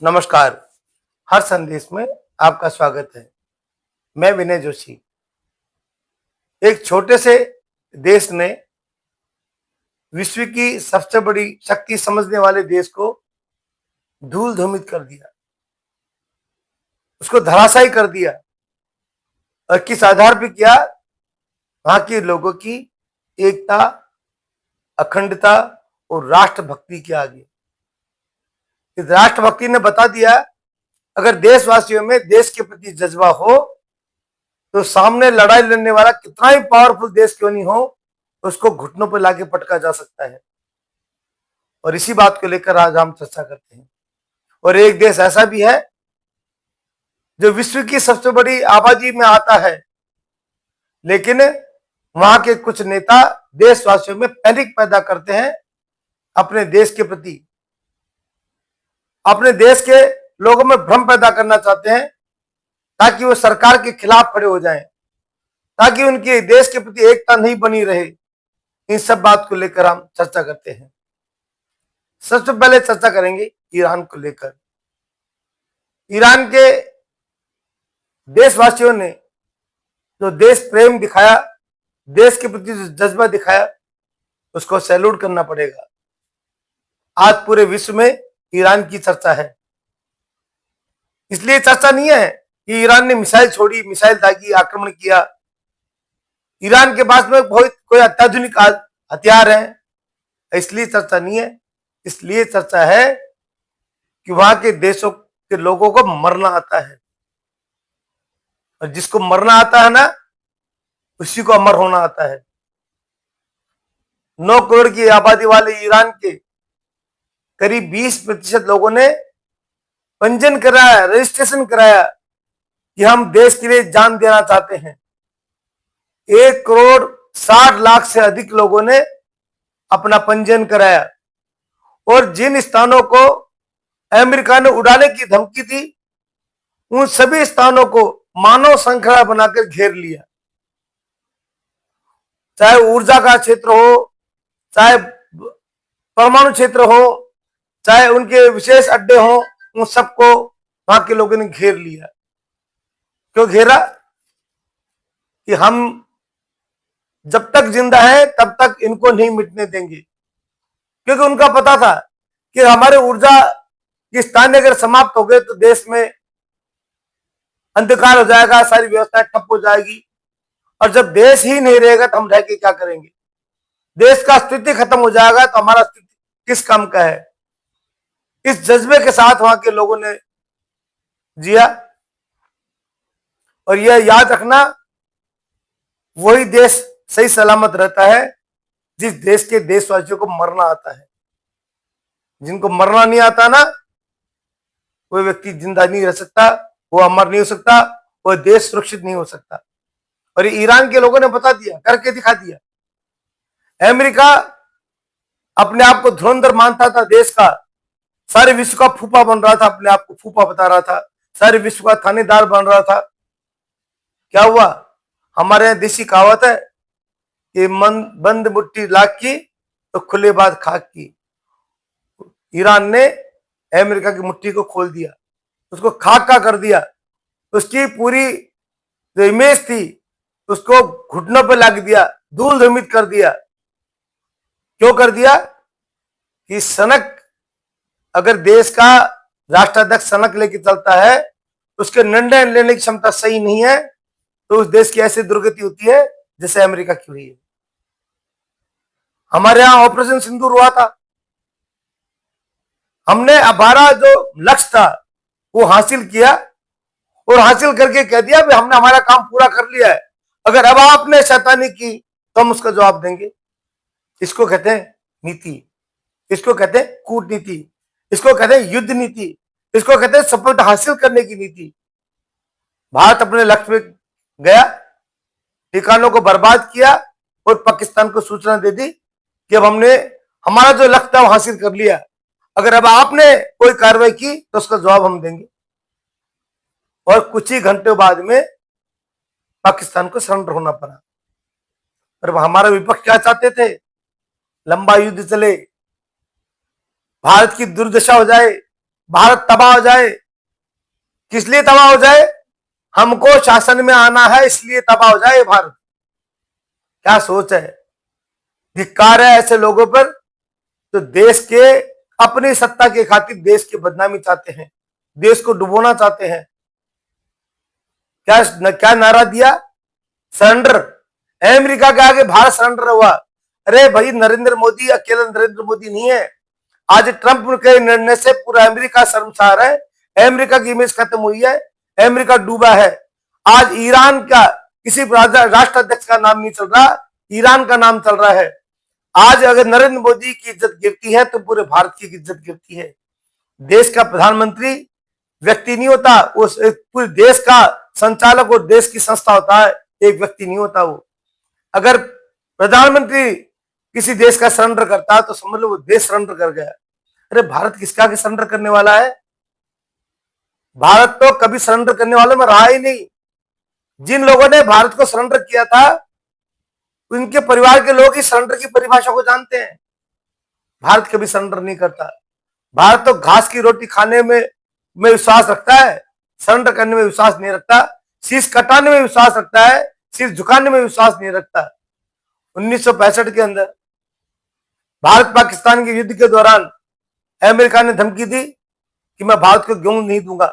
नमस्कार। हर संदेश में आपका स्वागत है। मैं विनय जोशी। एक छोटे से देश ने विश्व की सबसे बड़ी शक्ति समझने वाले देश को धूल धूमित कर दिया, उसको धराशायी कर दिया। और किस आधार पर किया? वहां के लोगों की एकता, अखंडता और राष्ट्रभक्ति के आगे। इस राष्ट्रभक्ति ने बता दिया, अगर देशवासियों में देश के प्रति जज्बा हो तो सामने लड़ाई लड़ने वाला कितना ही पावरफुल देश क्यों नहीं हो, उसको घुटनों पर लाके पटका जा सकता है। और इसी बात को लेकर आज हम चर्चा करते हैं। और एक देश ऐसा भी है जो विश्व की सबसे बड़ी आबादी में आता है, लेकिन वहां के कुछ नेता देशवासियों में पैनिक पैदा करते हैं अपने देश के प्रति। अपने देश के लोगों में भ्रम पैदा करना चाहते हैं ताकि वो सरकार के खिलाफ खड़े हो जाएं, ताकि उनके देश के प्रति एकता नहीं बनी रहे। इन सब बात को लेकर हम चर्चा करते हैं। सबसे पहले चर्चा करेंगे ईरान को लेकर। ईरान के देशवासियों ने जो देश प्रेम दिखाया, देश के प्रति जो जज्बा दिखाया, उसको सैल्यूट करना पड़ेगा। आज पूरे विश्व में ईरान की चर्चा है। इसलिए चर्चा नहीं है कि ईरान ने मिसाइल छोड़ी, मिसाइल दागी, आक्रमण किया। ईरान के पास में बहुत कोई अत्याधुनिक हथियार है, इसलिए चर्चा नहीं है। इसलिए चर्चा है कि वहां के देशों के लोगों को मरना आता है, और जिसको मरना आता है ना, उसी को अमर होना आता है। 9 करोड़ की आबादी वाले ईरान के करीब 20% लोगों ने पंजीयन कराया, रजिस्ट्रेशन कराया कि हम देश के लिए जान देना चाहते हैं। 1 करोड़ 60 लाख से अधिक लोगों ने अपना पंजीयन कराया। और जिन स्थानों को अमेरिका ने उड़ाने की धमकी दी, उन सभी स्थानों को मानव श्रृंखला बनाकर घेर लिया। चाहे ऊर्जा का क्षेत्र हो, चाहे परमाणु क्षेत्र हो, चाहे उनके विशेष अड्डे हो, उन सबको वहां के लोगों ने घेर लिया। क्यों घेरा? कि हम जब तक जिंदा है तब तक इनको नहीं मिटने देंगे। क्योंकि उनका पता था कि हमारे ऊर्जा के स्थान अगर समाप्त हो गए तो देश में अंधकार हो जाएगा, सारी व्यवस्था ठप हो जाएगी। और जब देश ही नहीं रहेगा तो हम रह के क्या करेंगे? देश का अस्तित्व खत्म हो जाएगा तो हमारा अस्तित्व किस काम का है? इस जज्बे के साथ वहां के लोगों ने जिया। और यह याद रखना, वही देश सही सलामत रहता है जिस देश के देशवासियों को मरना आता है। जिनको मरना नहीं आता ना, कोई व्यक्ति जिंदा नहीं रह सकता, वो अमर नहीं हो सकता, वो देश सुरक्षित नहीं हो सकता। और ईरान के लोगों ने बता दिया, करके दिखा दिया। अमेरिका अपने आप को धुरंधर मानता था देश का, सारे विश्व का फूफा बन रहा था, अपने आप को फूफा बता रहा था, सारे विश्व का थानेदार बन रहा था। क्या हुआ? हमारे यहां देसी कहावत है कि बंद मुट्ठी लाख की तो खुले बाद खाक की। ईरान ने अमेरिका की मुट्ठी को खोल दिया, उसको खाक का कर दिया। उसकी पूरी जो इमेज थी उसको घुटनों पर लग दिया, धूल धूमित कर दिया। क्यों कर दिया? कि सनक, अगर देश का राष्ट्राध्यक्ष सनक लेके चलता है, उसके निर्णय लेने की क्षमता सही नहीं है, तो उस देश की ऐसी दुर्गति होती है जैसे अमेरिका की हुई है। हमारे यहां ऑपरेशन सिंदूर हुआ था, हमने हमारा जो लक्ष्य था वो हासिल किया, और हासिल करके कह दिया भी हमने हमारा काम पूरा कर लिया है। अगर अब आपने शैतानी की तो हम उसका जवाब देंगे। इसको कहते हैं नीति, इसको कहते हैं कूटनीति, इसको कहते हैं युद्ध नीति, इसको कहते हैं सफलता हासिल करने की नीति। भारत अपने लक्ष्य में गया, ठिकानों को बर्बाद किया और पाकिस्तान को सूचना दे दी कि अब हमने हमारा जो लक्ष्य था वो हासिल कर लिया। अगर अब आपने कोई कार्रवाई की तो उसका जवाब हम देंगे। और कुछ ही घंटों बाद में पाकिस्तान को सरेंडर होना पड़ा। पर हमारा विपक्ष क्या चाहते थे? लंबा युद्ध चले, भारत की दुर्दशा हो जाए, भारत तबाह हो जाए। किस लिए तबाह हो जाए? हमको शासन में आना है इसलिए तबाह हो जाए भारत। क्या सोच है? धिक्कार है ऐसे लोगों पर जो देश के अपनी सत्ता के खातिर देश की बदनामी चाहते हैं, देश को डुबोना चाहते हैं। क्या नारा दिया? सरेंडर। अमेरिका के आगे भारत सरेंडर हुआ। अरे भाई, नरेंद्र मोदी अकेला नरेंद्र मोदी नहीं है। आज ट्रंप के निर्णय से पूरा अमेरिका शर्मसार है। अमेरिका की इमेज खत्म हुई है। अमेरिका डूबा है। आज ईरान का किसी राष्ट्राध्यक्ष का नाम नहीं चल रहा, ईरान का नाम चल रहा है। आज अगर नरेंद्र मोदी की इज्जत गिरती है तो पूरे भारत की इज्जत गिरती है। देश का प्रधानमंत्री व्यक्ति नहीं होता, उस पूरे देश का संचालक और देश की संस्था होता है, एक व्यक्ति नहीं होता वो। अगर प्रधानमंत्री किसी देश का सरेंडर करता है तो समझ लो वो देश सरेंडर कर गया। अरे भारत किसका आगे सरेंडर करने वाला है? भारत तो कभी सरेंडर करने वालों में रहा ही नहीं। जिन लोगों ने भारत को सरेंडर किया था उनके परिवार के लोग ही सरेंडर की परिभाषा को जानते हैं। भारत कभी सरेंडर नहीं करता। भारत तो घास की रोटी खाने में विश्वास रखता है, सरेंडर करने में विश्वास नहीं रखता। शीश कटाने में विश्वास रखता है, शीश झुकाने में विश्वास नहीं रखता। 1965 के अंदर भारत पाकिस्तान के युद्ध के दौरान अमेरिका ने धमकी दी कि मैं भारत को गेहूं नहीं दूंगा,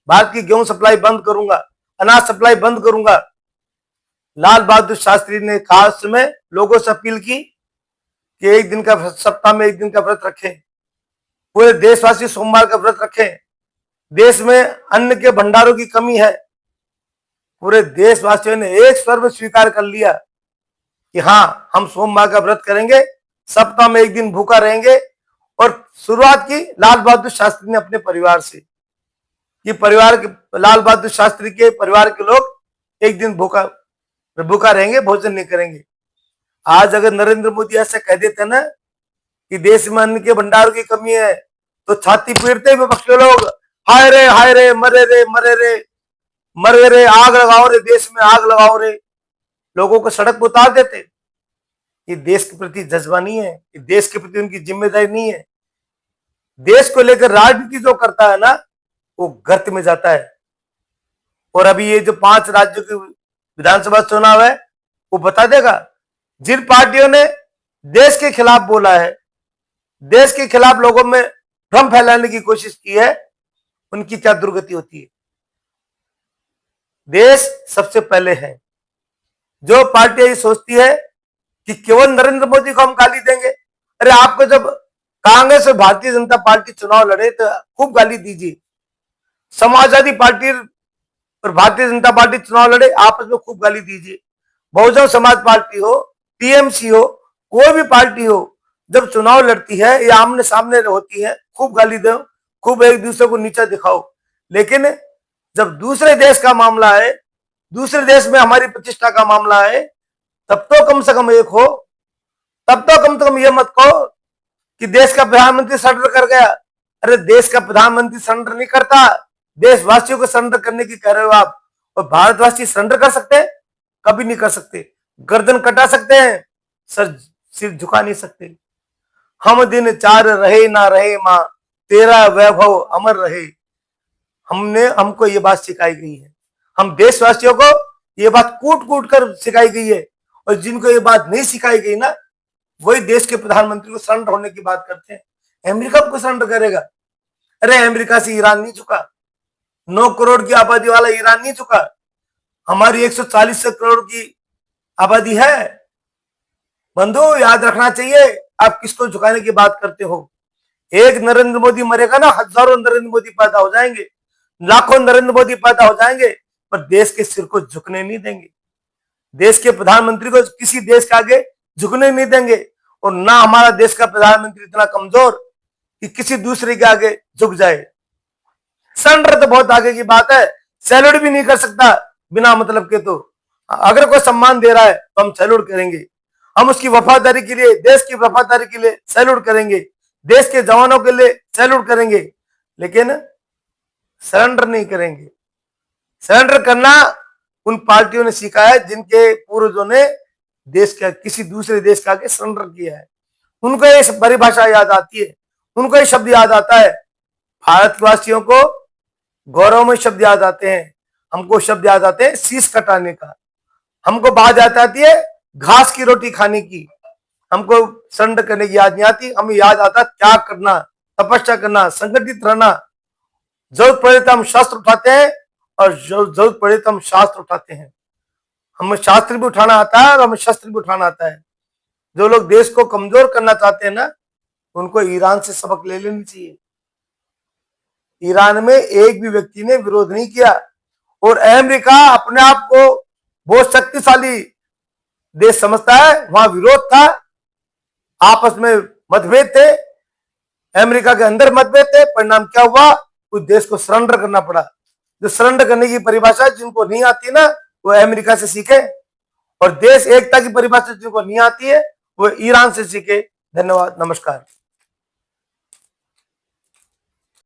भारत की गेहूं सप्लाई बंद करूंगा, अनाज सप्लाई बंद करूंगा। लाल बहादुर शास्त्री ने कहा उस समय, लोगों से अपील की कि एक दिन का सप्ताह में एक दिन का व्रत रखें, पूरे देशवासी सोमवार का व्रत रखें। देश में अन्न के भंडारों की कमी है। पूरे देशवासियों ने एक स्वर में स्वीकार कर लिया कि हाँ, हम सोमवार का व्रत करेंगे, सप्ताह में एक दिन भूखा रहेंगे। और शुरुआत की लाल बहादुर शास्त्री ने अपने परिवार से, कि परिवार के लाल बहादुर शास्त्री के परिवार के लोग एक दिन भूखा रहेंगे, भोजन नहीं करेंगे। आज अगर नरेंद्र मोदी ऐसे कह देते ना कि देश में अन्न के भंडार की कमी है तो छाती पीटते विपक्ष के लोग, हाय रे मरे रे मरे रे मरे रे, आग लगाओ रे, देश में आग लगाओ रे, लोगों को सड़क पर उतार देते। ये देश के प्रति जज्बा नहीं है, ये देश के प्रति उनकी जिम्मेदारी नहीं है। देश को लेकर राजनीति जो करता है ना वो गर्त में जाता है। और अभी ये जो 5 राज्यों के विधानसभा चुनाव है वो बता देगा। जिन पार्टियों ने देश के खिलाफ बोला है, देश के खिलाफ लोगों में भ्रम फैलाने की कोशिश की है, उनकी क्या दुर्गति होती है। देश सबसे पहले है। जो पार्टी ये सोचती है कि केवल नरेंद्र मोदी को हम गाली देंगे, अरे आपको जब कांग्रेस और भारतीय जनता पार्टी चुनाव लड़े तो खूब गाली दीजिए। समाजवादी पार्टी और भारतीय जनता पार्टी चुनाव लड़े, आपस में खूब गाली दीजिए। बहुजन समाज पार्टी हो, टीएमसी हो, कोई भी पार्टी हो, जब चुनाव लड़ती है या आमने सामने होती है, खूब गाली दो, खूब एक दूसरे को नीचा दिखाओ। लेकिन जब दूसरे देश का मामला है, दूसरे देश में हमारी प्रतिष्ठा का मामला है, तब तो कम से कम एक हो। तब तो कम से कम ये मत कहो कि देश का प्रधानमंत्री सरेंडर कर गया। अरे देश का प्रधानमंत्री सरेंडर नहीं करता, देशवासियों को सरेंडर करने की कह रहे हो आप। और भारतवासी सरेंडर कर सकते हैं? कभी नहीं कर सकते। गर्दन कटा सकते हैं, सिर झुका नहीं सकते। हम दिन 4 रहे ना रहे मां, तेरा वैभव अमर रहे। हमको ये बात सिखाई गई है, हम देशवासियों को ये बात कूट कूट कर सिखाई गई है। और जिनको ये बात नहीं सिखाई गई ना, वही देश के प्रधानमंत्री को सरेंडर होने की बात करते हैं। अमेरिका को सरेंडर करेगा? अरे अमेरिका से ईरान नहीं झुका, 9 करोड़ की आबादी वाला ईरान नहीं झुका। हमारी 140 करोड़ की आबादी है। बंधु, याद रखना चाहिए आप किसको झुकाने की बात करते हो। एक नरेंद्र मोदी मरेगा ना, हजारों नरेंद्र मोदी पैदा हो जाएंगे, लाखों नरेंद्र मोदी पैदा हो जाएंगे, पर देश के सिर को झुकने नहीं देंगे। देश के प्रधानमंत्री को किसी देश के आगे झुकने नहीं देंगे। और ना हमारा देश का प्रधानमंत्री इतना कमजोर कि किसी दूसरे के आगे झुक जाए। सरेंडर तो बहुत आगे की बात है, सैल्यूट भी नहीं कर सकता बिना मतलब के। तो अगर कोई सम्मान दे रहा है तो हम सैल्यूट करेंगे, हम उसकी वफादारी के लिए, देश की वफादारी के लिए सैल्यूट करेंगे, देश के जवानों के लिए सैल्यूट करेंगे, लेकिन सरेंडर नहीं करेंगे। सरेंडर करना उन पार्टियों ने सिखाया है जिनके पूर्वजों ने देश का किसी दूसरे देश का आगे सरेंडर किया है। उनको ये परिभाषा याद आती है, उनको ये शब्द याद आता है, भारतवासियों को गौरव में शब्द याद आते हैं, हमको शब्द याद आते हैं शीश कटाने का, हमको बात याद आती है घास की रोटी खाने की, हमको सरेंडर करने की याद नहीं आती, हमें याद आता त्याग करना, तपस्या करना, संगठित रहना। जरूरत पड़े तो हम शास्त्र उठाते हैं और जरूरत पड़े तो हम शास्त्र उठाते हैं। हमें शास्त्र भी उठाना आता है और हमें शस्त्र भी उठाना आता है। जो लोग देश को कमजोर करना चाहते हैं ना, उनको ईरान से सबक ले लेनी चाहिए। ईरान में एक भी व्यक्ति ने विरोध नहीं किया और अमेरिका अपने आप को बहुत शक्तिशाली देश समझता है, वहां विरोध था, आपस में मतभेद थे, अमेरिका के अंदर मतभेद थे। परिणाम क्या हुआ? उस देश को सरेंडर करना पड़ा। जो सरेंडर करने की परिभाषा जिनको नहीं आती ना, वो अमेरिका से सीखे, और देश एकता की परिभाषा जिनको नहीं आती है वो ईरान से सीखे। धन्यवाद, नमस्कार।